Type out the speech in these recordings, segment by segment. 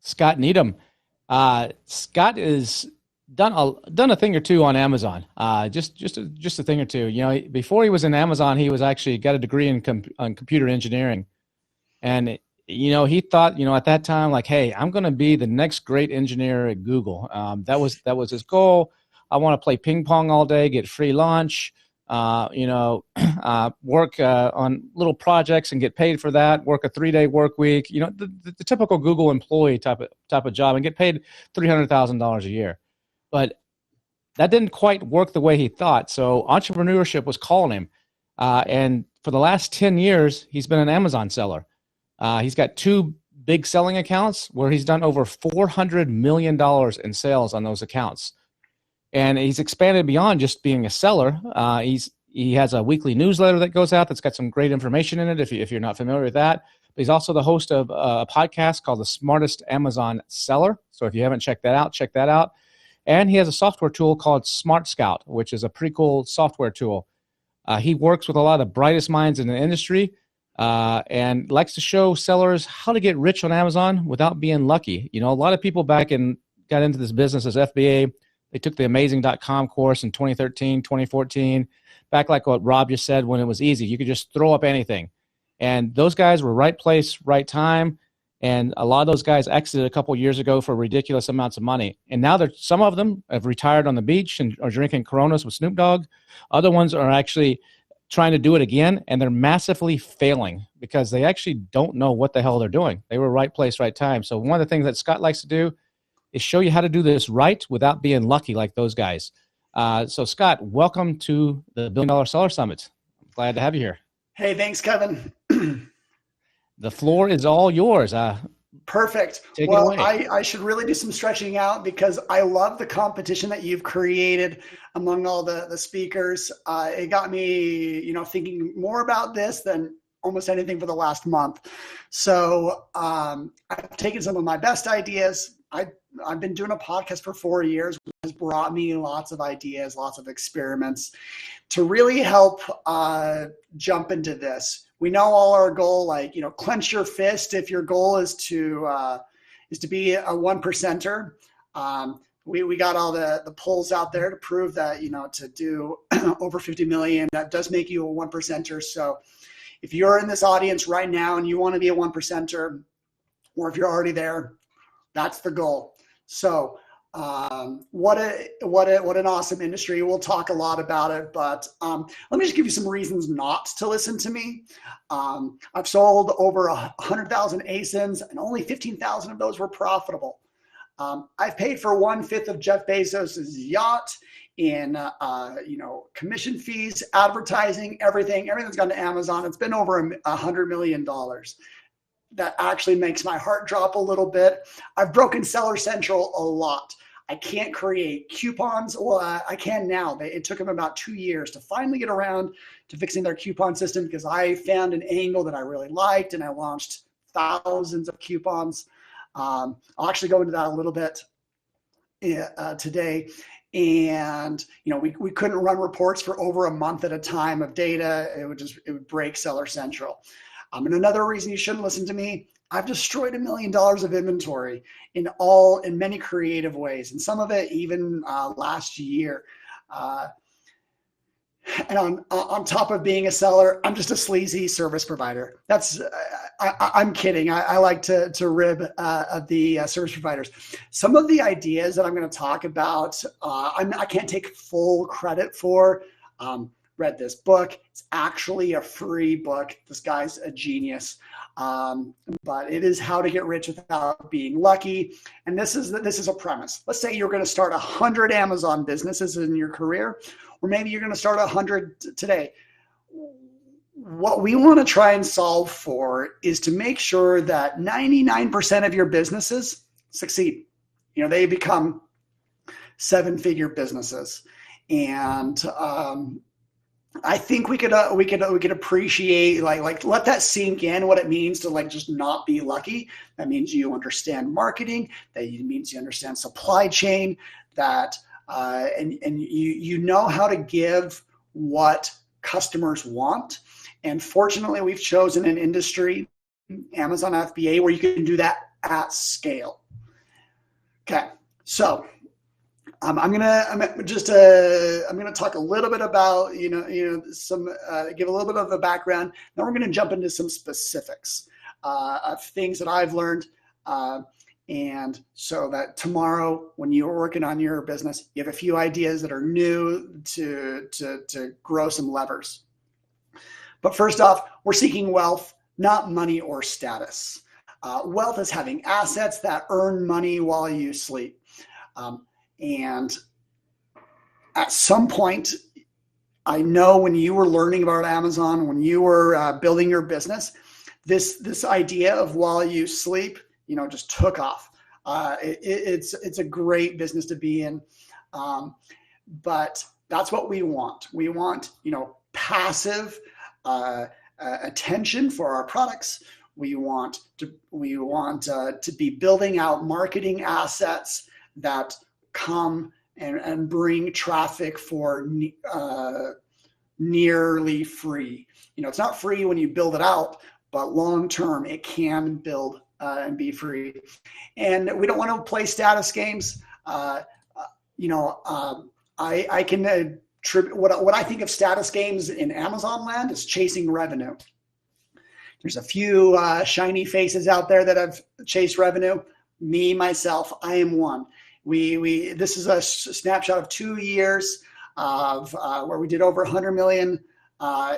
Scott Needham. Scott is done a thing or two on Amazon. Just a thing or two. You know, before he was in Amazon, he was actually got a degree in computer engineering, and you know he thought, you know, at that time, like, hey, I'm going to be the next great engineer at Google. That was his goal. I want to play ping pong all day, get free lunch. Work on little projects and get paid for that. Work a 3-day work week. You know, the typical Google employee type of job, and get paid $300,000 a year. But that didn't quite work the way he thought. So entrepreneurship was calling him. And for the last 10 years, he's been an Amazon seller. He's got 2 big selling accounts where he's done over $400 million in sales on those accounts. And he's expanded beyond just being a seller. He has a weekly newsletter that goes out that's got some great information in it, if you're not familiar with that. But he's also the host of a podcast called The Smartest Amazon Seller. So if you haven't checked that out, check that out. And he has a software tool called Smart Scout, which is a pretty cool software tool. He works with a lot of the brightest minds in the industry, and likes to show sellers how to get rich on Amazon without being lucky. You know, a lot of people got into this business as FBA. They took the amazing.com course in 2013, 2014, back like what Rob just said, when it was easy. You could just throw up anything. And those guys were right place, right time. And a lot of those guys exited a couple of years ago for ridiculous amounts of money. And now some of them have retired on the beach and are drinking Coronas with Snoop Dogg. Other ones are actually trying to do it again, and they're massively failing because they actually don't know what the hell they're doing. They were right place, right time. So one of the things that Scott likes to do is show you how to do this right without being lucky like those guys. So Scott, welcome to the $1 Billion Seller Summit. I'm glad to have you here. Hey, thanks, Kevin. The floor is all yours. Perfect. Well, I should really do some stretching out because I love the competition that you've created among all the speakers. It got me, thinking more about this than almost anything for the last month. So I've taken some of my best ideas. I've been doing a podcast for 4 years, which has brought me lots of ideas, lots of experiments to really help jump into this. We know all our goal, clench your fist if your goal is to be a 1%er. We got all the polls out there to prove that, to do over 50 million, that does make you a 1%er. So if you're in this audience right now and you want to be a 1%er, or if you're already there, that's the goal. So what an awesome industry. We'll talk a lot about it, but let me just give you some reasons not to listen to me. I've sold over 100,000 ASINs and only 15,000 of those were profitable. I've paid for 1/5 of Jeff Bezos's yacht in commission fees, advertising, everything's gone to Amazon. It's been over $100 million. That actually makes my heart drop a little bit. I've broken Seller Central a lot. I can't create coupons. Well, I can now. It took them about 2 years to finally get around to fixing their coupon system because I found an angle that I really liked and I launched thousands of coupons. I'll actually go into that a little bit today. And we couldn't run reports for over a month at a time of data. It would break Seller Central. And another reason you shouldn't listen to me, I've destroyed $1 million of inventory in many creative ways, and some of it even last year. And on top of being a seller, I'm just a sleazy service provider. I'm kidding. I like to rib the service providers. Some of the ideas that I'm going to talk about, I can't take full credit for. Read this book. It's actually a free book. This guy's a genius. But it is How to Get Rich Without Being Lucky. And this is a premise. Let's say you're going to start 100 Amazon businesses in your career, or maybe you're going to start 100 today. What we want to try and solve for is to make sure that 99% of your businesses succeed. They become 7-figure businesses. And I think we could appreciate let that sink in, what it means to just not be lucky. That means you understand marketing. That means you understand supply chain. That and you know how to give what customers want. And fortunately, we've chosen an industry, Amazon FBA, where you can do that at scale. Okay, so I'm gonna talk a little bit about some give a little bit of a background. Then we're gonna jump into some specifics of things that I've learned, and so that tomorrow when you're working on your business, you have a few ideas that are new to grow some levers. But first off, we're seeking wealth, not money or status. Wealth is having assets that earn money while you sleep. And at some point, I know when you were learning about Amazon, when you were building your business, this idea of while you sleep, just took off. It's a great business to be in, but that's what we want. We want passive attention for our products. We want to be building out marketing assets that come and bring traffic for nearly free. It's not free when you build it out, but long term it can build and be free. And we don't want to play status games. I can attribute what I think of status games in Amazon land is chasing revenue. There's a few shiny faces out there that have chased revenue. Me, myself, I am one. This is a snapshot of 2 years of where we did over 100 million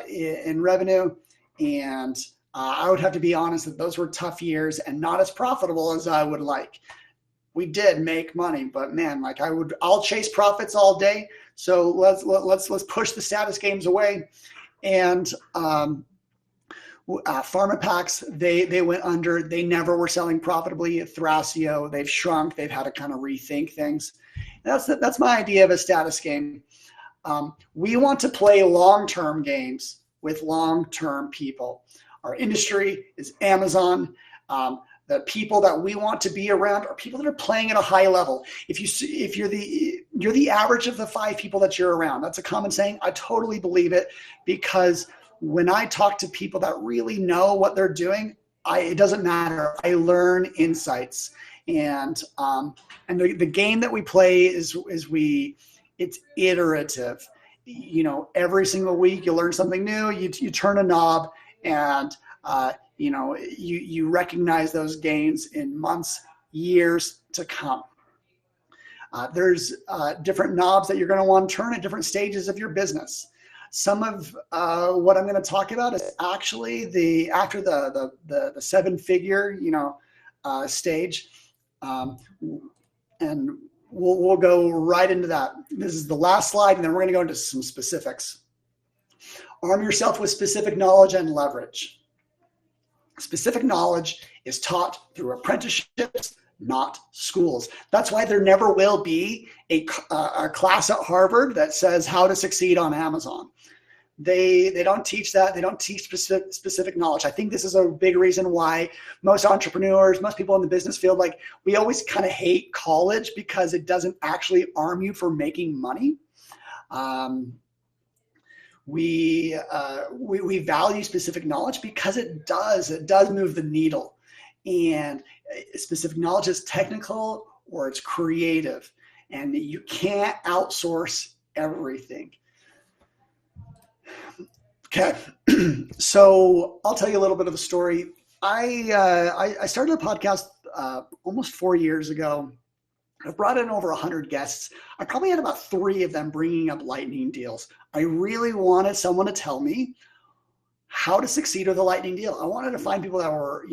in revenue, and I would have to be honest that those were tough years and not as profitable as I would like. We did make money, but man, I'll chase profits all day. So let's push the status games away. And Pharma Packs, they went under. They never were selling profitably. Thrasio, they've shrunk. They've had to kind of rethink things. That's my idea of a status game. We want to play long-term games with long-term people. Our industry is Amazon. The people that we want to be around are people that are playing at a high level. If you're the average of the 5 people that you're around, that's a common saying. I totally believe it, because when I talk to people that really know what they're doing, it doesn't matter. I learn insights, and the game that we play is it's iterative. Every single week you learn something new. You turn a knob, and you recognize those gains in months, years to come. There's different knobs that you're going to want to turn at different stages of your business. Some of what I'm going to talk about is actually after the 7-figure stage, and we'll go right into that. This is the last slide, and then we're going to go into some specifics. Arm yourself with specific knowledge and leverage. Specific knowledge is taught through apprenticeships, not schools. That's why there never will be a class at Harvard that says how to succeed on Amazon. They don't teach that. They don't teach specific knowledge. I think this is a big reason why most entrepreneurs, most people in the business field, we always kind of hate college, because it doesn't actually arm you for making money. We value specific knowledge because it does move the needle, and specific knowledge is technical or it's creative, and you can't outsource everything. Okay, so I'll tell you a little bit of a story. I started a podcast almost 4 years ago. I've brought in over 100 guests. I probably had about 3 of them bringing up lightning deals. I really wanted someone to tell me how to succeed with a lightning deal. I wanted to find people that were,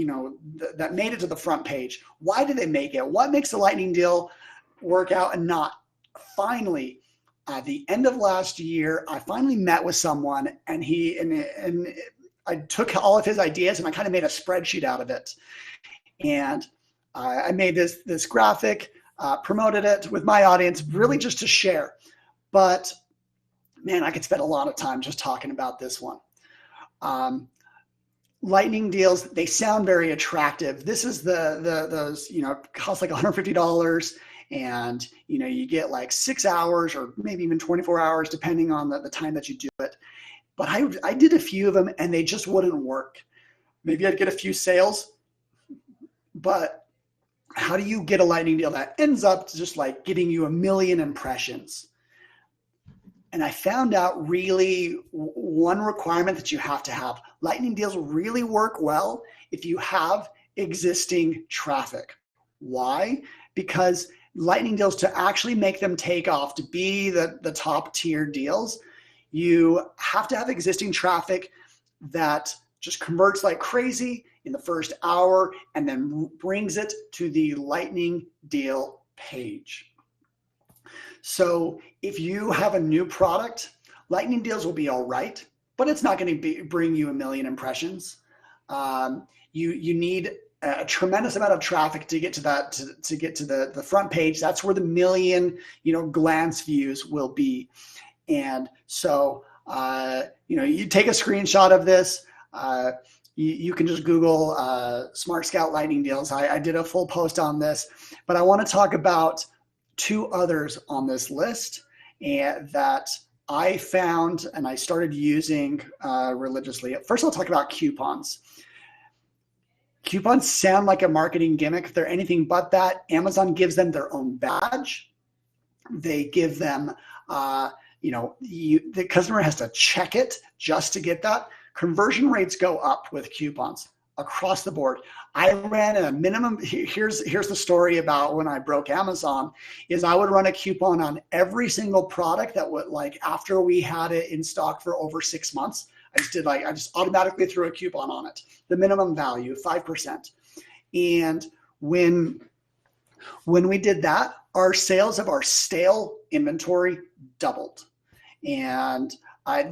that made it to the front page. Why did they make it? What makes a lightning deal work out and not? Finally, at the end of last year, I finally met with someone, and I took all of his ideas and I kind of made a spreadsheet out of it. And I made this graphic, promoted it with my audience, really just to share. But man, I could spend a lot of time just talking about this one. Lightning deals, they sound very attractive. This is those, cost like $150, and you get like 6 hours or maybe even 24 hours, depending on the time that you do it. But I did a few of them and they just wouldn't work. Maybe I'd get a few sales, but how do you get a lightning deal that ends up just like getting you 1 million impressions? And I found out really one requirement that you have to have. Lightning deals really work well if you have existing traffic. Why? Because lightning deals, to actually make them take off, to be the top tier deals, you have to have existing traffic that just converts like crazy in the first hour and then brings it to the lightning deal page. So if you have a new product, lightning deals will be all right, but it's not going to bring you 1 million impressions. You need a tremendous amount of traffic to get to that, to get to the front page. That's where the 1 million, glance views will be. And so, you take a screenshot of this. You can just Google Smart Scout lightning deals. I did a full post on this, but I want to talk about 2 others on this list and that I found and I started using religiously. First, I'll talk about coupons. Coupons sound like a marketing gimmick. They're anything but that. Amazon gives them their own badge. They give them, the customer has to check it just to get that. Conversion rates go up with coupons across the board. I ran a minimum. Here's the story about when I broke Amazon. Is I would run a coupon on every single product that would, like, after we had it in stock for over 6 months. I just automatically threw a coupon on it. The minimum value, 5%. And when we did that, our sales of our stale inventory doubled. And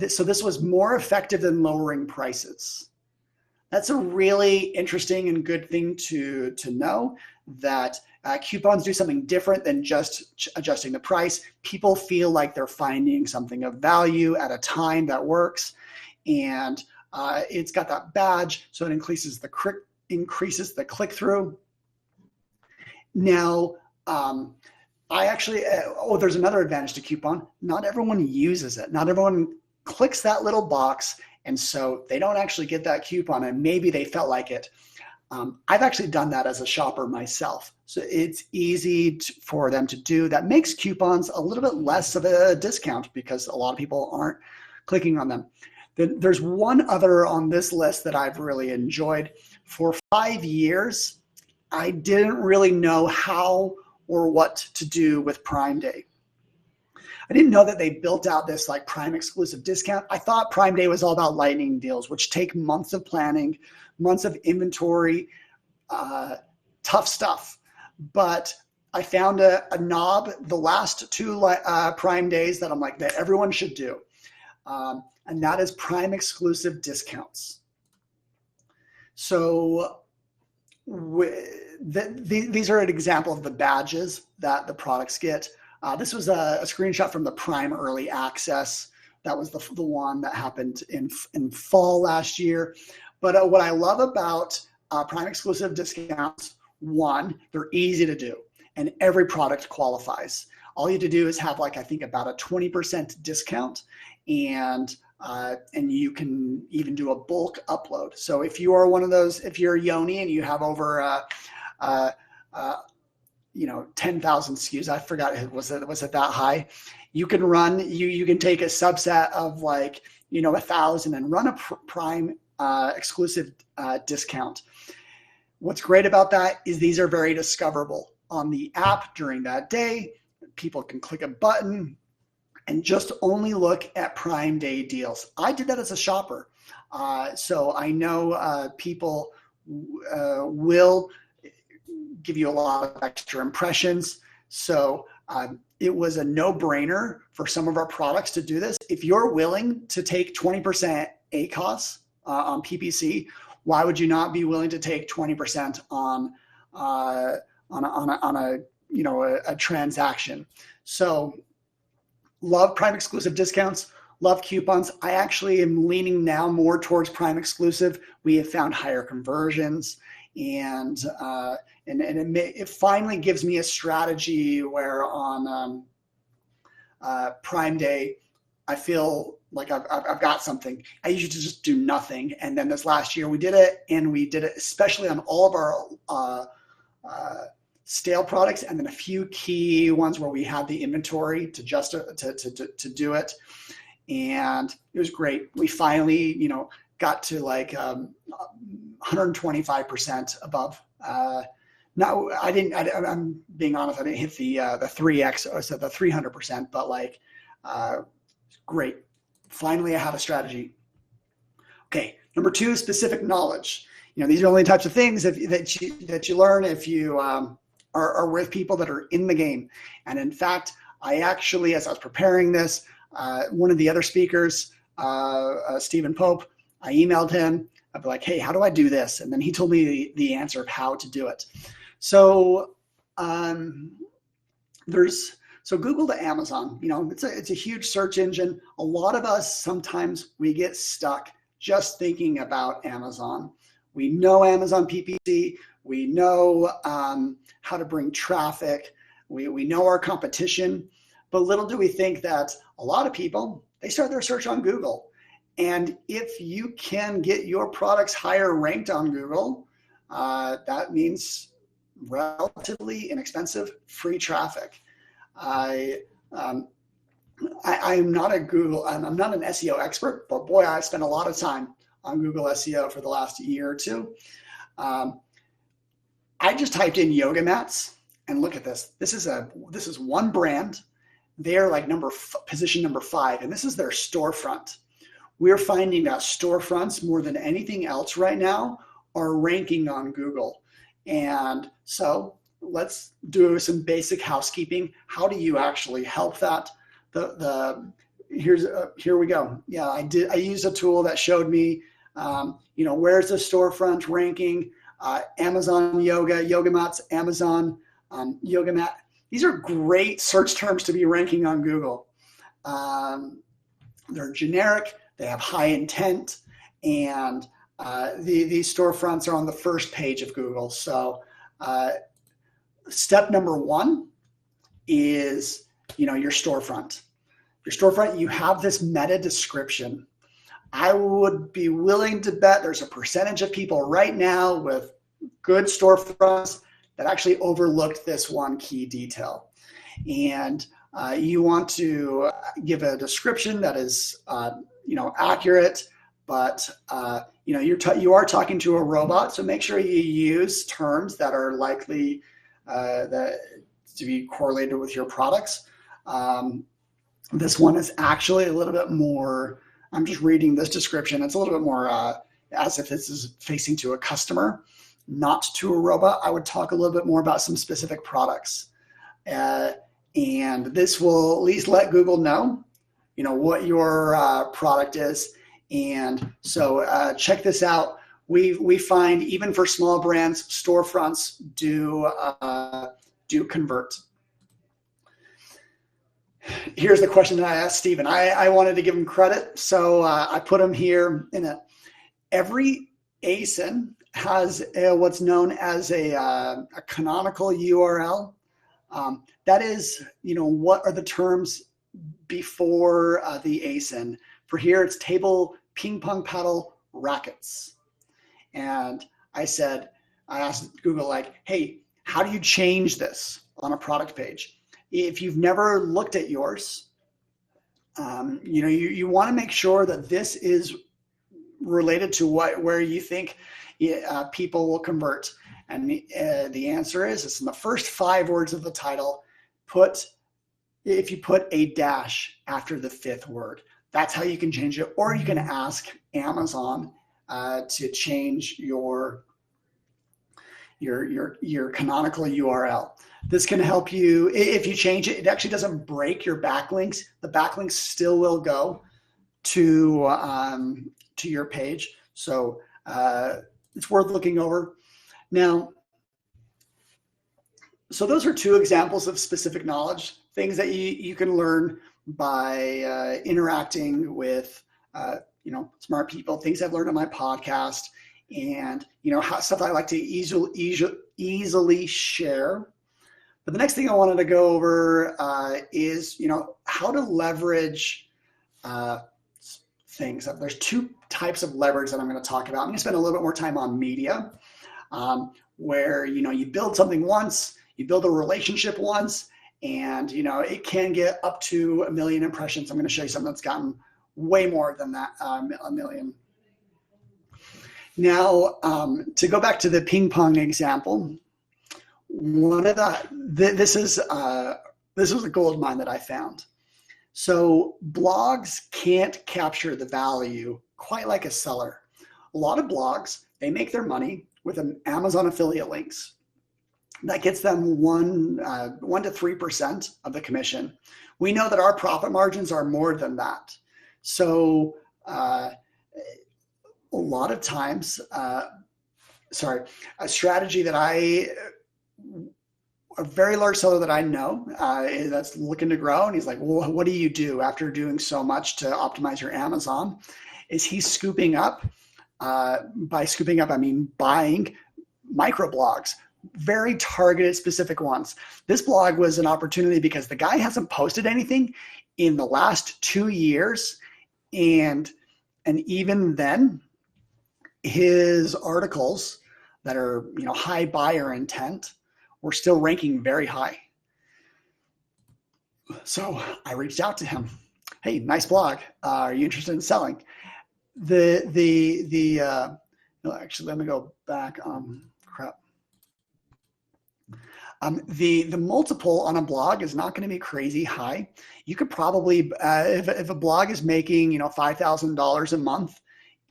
so this was more effective than lowering prices. That's a really interesting and good thing to know, that coupons do something different than just adjusting the price. People feel like they're finding something of value at a time that works, and it's got that badge, so it increases the click-through. Now, there's another advantage to coupon. Not everyone uses it. Not everyone clicks that little box, and so they don't actually get that coupon, and maybe they felt like it. I've actually done that as a shopper myself, so it's easy for them to do. That makes coupons a little bit less of a discount because a lot of people aren't clicking on them. Then there's one other on this list that I've really enjoyed. For 5 years, I didn't really know how or what to do with Prime Day. I didn't know that they built out this like Prime exclusive discount. I thought Prime Day was all about lightning deals, which take months of planning, months of inventory, tough stuff. But I found a knob the last 2 Prime Days that I'm like, that everyone should do. And that is Prime exclusive discounts. So these are an example of the badges that the products get. This was a screenshot from the Prime Early Access. That was the one that happened in fall last year. But what I love about Prime exclusive discounts, one, they're easy to do, and every product qualifies. All you have to do is have, like, I think about a 20% discount, and you can even do a bulk upload. So if you are one of those, if you're Yoni and you have over 10,000 SKUs, I forgot, was it that high? You can run, you can take a subset of 1,000 and run a Prime exclusive discount. What's great about that is these are very discoverable on the app during that day. People can click a button and just only look at Prime Day deals. I did that as a shopper. So I know people will give you a lot of extra impressions. So it was a no-brainer for some of our products to do this. If you're willing to take 20% ACOS on PPC, why would you not be willing to take 20% on a transaction? So love Prime exclusive discounts, love coupons. I actually am leaning now more towards Prime exclusive. We have found higher conversions, and it finally gives me a strategy where on Prime Day, I feel like I've got something. I usually just do nothing. And then this last year we did it, and we did it especially on all of our stale products, and then a few key ones where we had the inventory to just to do it. And it was great. We finally, got to like 125% above. No, I didn't. I'm being honest. I didn't hit the 3x, or so the 300%. But like, great. Finally, I have a strategy. Okay, number 2, specific knowledge. These are only types of things that you learn if you are with people that are in the game. And in fact, I actually, as I was preparing this, one of the other speakers, Stephen Pope, I emailed him. I'd be like, hey, how do I do this? And then he told me the answer of how to do it. So Google to Amazon, it's a huge search engine. A lot of us, sometimes we get stuck just thinking about Amazon. We know Amazon PPC. We know how to bring traffic. We know our competition, but little do we think that a lot of people, they start their search on Google. And if you can get your products higher ranked on Google, that means relatively inexpensive free traffic. I'm not a Google, I'm not an SEO expert, but boy, I've spent a lot of time on Google SEO for the last year or two. I just typed in yoga mats, and look at this. This is one brand. They're like position number 5, and this is their storefront. We're finding that storefronts, more than anything else right now, are ranking on Google. And so let's do some basic housekeeping. How do you actually help that? Here we go. Yeah, I used a tool that showed me, where's the storefront ranking, Amazon yoga mats, Amazon yoga mat. These are great search terms to be ranking on Google. They're generic, they have high intent, and these storefronts are on the first page of Google. So step number 1 is, your storefront. Your storefront, you have this meta description. I would be willing to bet there's a percentage of people right now with good storefronts that actually overlooked this one key detail. And you want to give a description that is, accurate, but you are talking to a robot, so make sure you use terms that are likely to be correlated with your products. This one is actually a little bit more, I'm just reading this description, it's a little bit more as if this is facing to a customer, not to a robot. I would talk a little bit more about some specific products. And this will at least let Google know, what your product is. And so check this out. We find even for small brands, storefronts do convert. Here's the question that I asked Stephen. I wanted to give him credit, so I put him here in it. Every ASIN has what's known as a canonical URL. That is, what are the terms before the ASIN? For here, it's table ping pong paddle rackets. And I asked Google, like, hey, how do you change this on a product page? If you've never looked at yours, you want to make sure that this is related to where you think people will convert. And the answer is, it's in the first 5 words of the title. If you put a dash after the 5th word, that's how you can change it. Or you can ask Amazon to change your canonical URL. This can help you. If you change it, it actually doesn't break your backlinks. The backlinks still will go to your page. So it's worth looking over. Now, so those are 2 examples of specific knowledge, things that you can learn by interacting with smart people, things I've learned on my podcast, and stuff I like to easily share. But the next thing I wanted to go over is how to leverage things. There's 2 types of leverage that I'm going to talk about. I'm going to spend a little bit more time on media, where you build something once, You build a relationship once, and it can get up to 1 million impressions. I'm going to show you something that's gotten way more than that, 1 million. Now, to go back to the ping pong example, this was a gold mine that I found. So blogs can't capture the value quite like a seller. A lot of blogs, they make their money with an Amazon affiliate links. That gets them 1 to 3% of the commission. We know that our profit margins are more than that. So a lot of times, a strategy that a very large seller that I know that's looking to grow, and he's like, well, what do you do after doing so much to optimize your Amazon? Is he's scooping up. By scooping up, I mean buying microblogs, very targeted, specific ones. This blog was an opportunity because the guy hasn't posted anything in the last 2 years, and even then, his articles that are high buyer intent were still ranking very high. So I reached out to him. Hey, nice blog. Are you interested in selling? Actually, let me go back. The multiple on a blog is not going to be crazy high. You could probably, if a blog is making $5,000 a month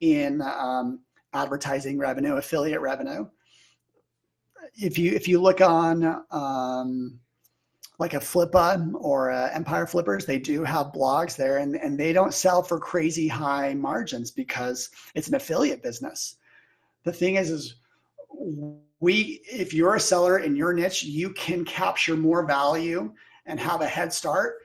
in advertising revenue, affiliate revenue. If you look on like a Flippa or Empire Flippers, they do have blogs there, and they don't sell for crazy high margins because it's an affiliate business. The thing is if you're a seller in your niche, you can capture more value and have a head start,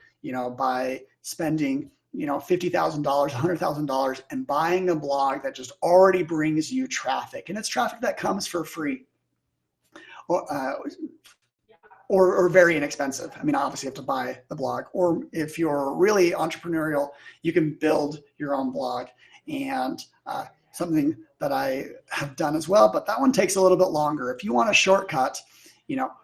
by spending, $50,000, $100,000 and buying a blog that just already brings you traffic. And it's traffic that comes for free or very inexpensive. I mean, obviously you have to buy the blog, or if you're really entrepreneurial, you can build your own blog, and something that I have done as well, but that one takes a little bit longer. If you want a shortcut,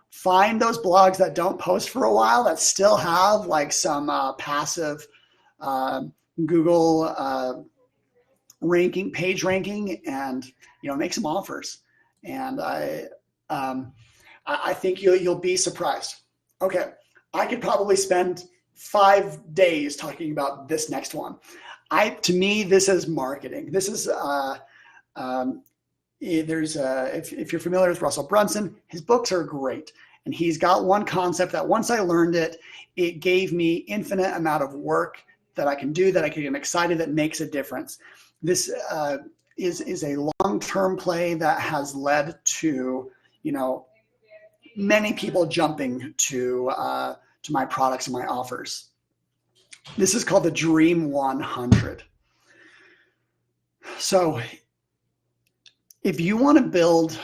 find those blogs that don't post for a while that still have like some passive Google page ranking, and make some offers. And I think you'll be surprised. Okay, I could probably spend 5 days talking about this next one. To me, this is marketing. This is if you're familiar with Russell Brunson, his books are great, and he's got one concept that once I learned it, it gave me infinite amount of work that I can do, that I can get excited, that makes a difference. This is a long-term play that has led to many people jumping to my products and my offers. This is called the Dream 100. So if you want to build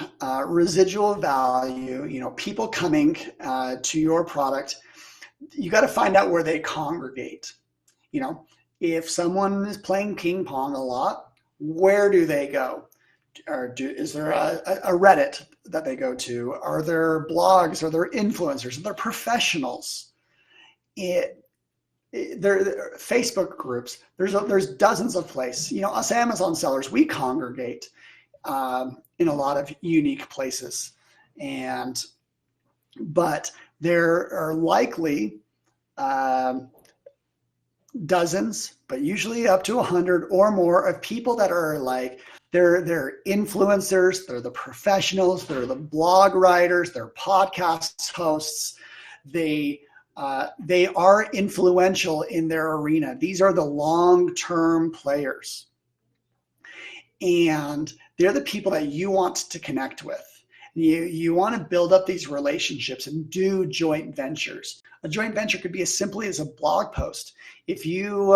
residual value, people coming to your product, you got to find out where they congregate. If someone is playing ping pong a lot, where do they go? Is there a Reddit that they go to? Are there blogs? Are there influencers? Are there professionals? There are Facebook groups. There's dozens of places. Us Amazon sellers, we congregate in a lot of unique places, but there are likely dozens, but usually up to 100 or more of people that are like they're influencers, they're the professionals, they're the blog writers, they're podcast hosts. They are influential in their arena. These are the long-term players, and they're the people that you want to connect with. You want to build up these relationships and do joint ventures. A joint venture could be as simply as a blog post. If you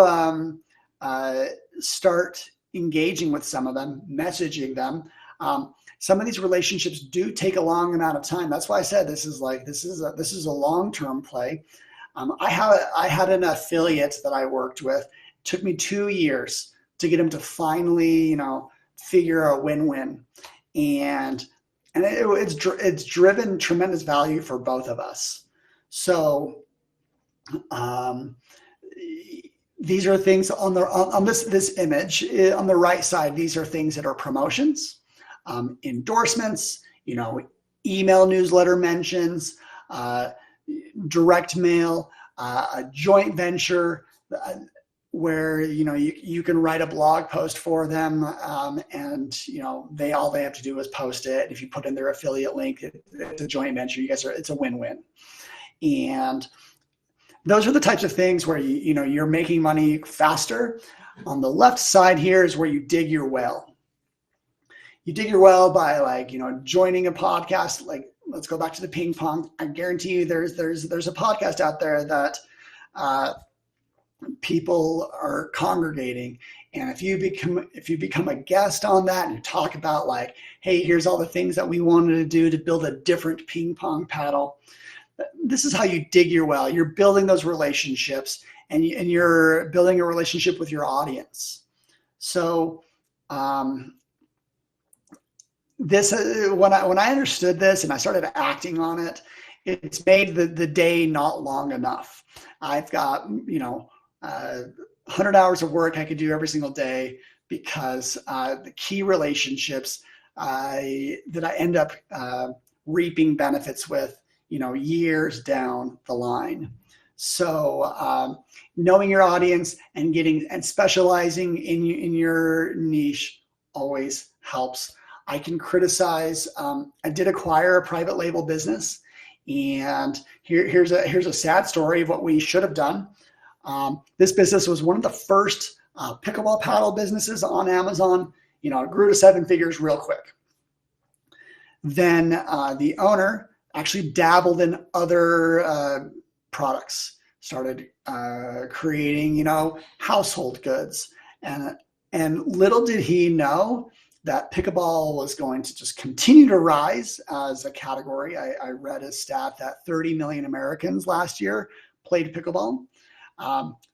start engaging with some of them, messaging them, some of these relationships do take a long amount of time. That's why I said this is a long-term play. I had an affiliate that I worked with. It took me 2 years to get him to finally, figure a win-win. And and it's driven tremendous value for both of us. So these are things on this image on the right side. These are things that are promotions, endorsements, email newsletter mentions, direct mail, a joint venture where you can write a blog post for them, and they have to do is post it. If you put in their affiliate link, it's a joint venture. It's a win-win. And those are the types of things where you're making money faster. On the left side here is where you dig your well. You dig your well by joining a podcast. Like, let's go back to the ping pong. I guarantee you there's a podcast out there that people are congregating. And if you become a guest on that and you talk about hey, here's all the things that we wanted to do to build a different ping pong paddle. This is how you dig your well. You're building those relationships, and you're building a relationship with your audience. So this when I understood this and I started acting on it, it's made the day not long enough. I've got 100 hours of work I could do every single day, because the key relationships that I end up reaping benefits with years down the line. So knowing your audience and specializing in your niche always helps. I can criticize. I did acquire a private label business, and here's a sad story of what we should have done. This business was one of the first pickleball paddle businesses on Amazon. It grew to 7 figures real quick. Then the owner actually dabbled in other products, started creating, household goods. And little did he know that pickleball was going to just continue to rise as a category. I read a stat that 30 million Americans last year played pickleball.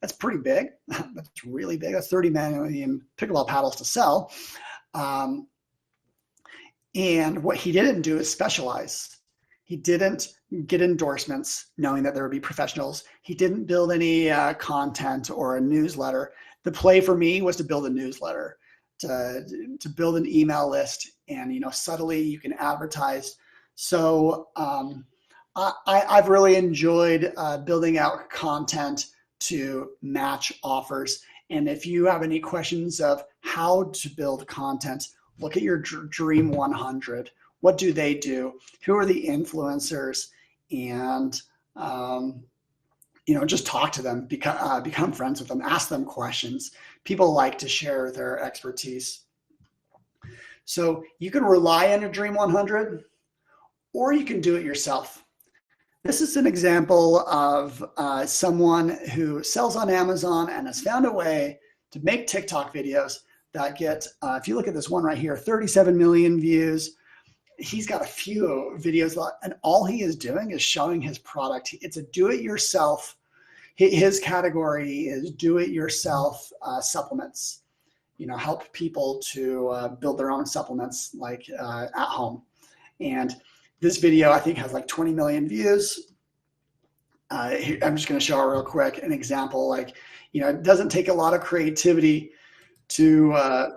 That's pretty big. That's really big. That's 30 million pickleball paddles to sell. And what he didn't do is specialize. He didn't get endorsements knowing that there would be professionals. He didn't build any content or a newsletter. The play for me was to build a newsletter, to build an email list, and subtly you can advertise. So I've really enjoyed building out content to match offers. And if you have any questions of how to build content, look at your Dream 100. What do they do? Who are the influencers? And just talk to them, become friends with them, ask them questions. People like to share their expertise. So you can rely on your Dream 100, or you can do it yourself. This is an example of someone who sells on Amazon and has found a way to make TikTok videos that get, if you look at this one right here, 37 million views. He's got a few videos, and all he is doing is showing his product. It's a do-it-yourself. His category is do-it-yourself supplements. Help people to build their own supplements at home. And this video, I think, has 20 million views. I'm just going to show real quick an example. It doesn't take a lot of creativity to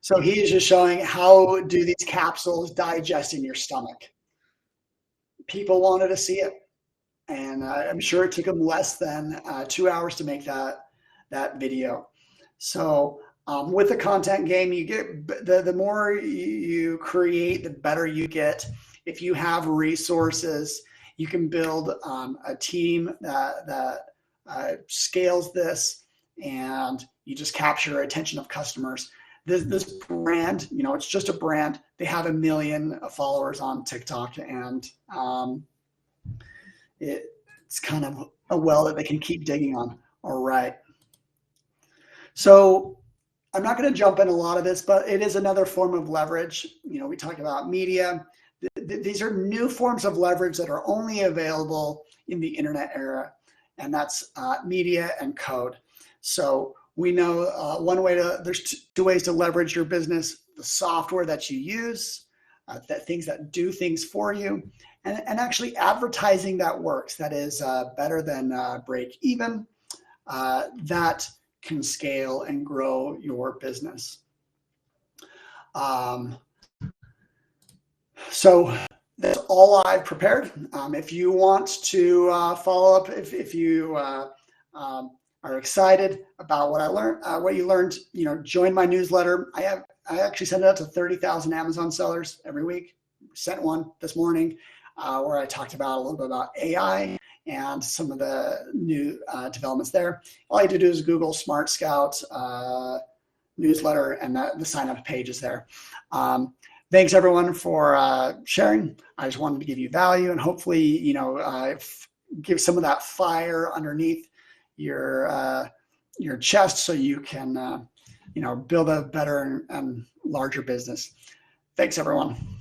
so he is just showing how do these capsules digest in your stomach. People wanted to see it, and I'm sure it took him less than 2 hours to make that video. So with the content game, you get the more you create, the better you get. If you have resources, you can build a team that scales this, and you just capture attention of customers. This brand, it's just a brand. They have 1 million followers on TikTok, and it's kind of a well that they can keep digging on. All right. So I'm not going to jump in a lot of this, but it is another form of leverage. We talk about media. These are new forms of leverage that are only available in the internet era, and that's media and code. So We know there's two ways to leverage your business: the software that you use, things that do things for you, and actually advertising that works. That is better than break even. That can scale and grow your business. So that's all I've prepared. If you want to follow up, if you are excited about what I learned, what you learned, join my newsletter. I actually send it out to 30,000 Amazon sellers every week. Sent one this morning where I talked about a little bit about AI and some of the new developments there. All you have to do is Google Smart Scout newsletter, and the sign up page is there. Thanks everyone for sharing. I just wanted to give you value and hopefully, give some of that fire underneath your chest so you can, build a better and larger business. Thanks everyone.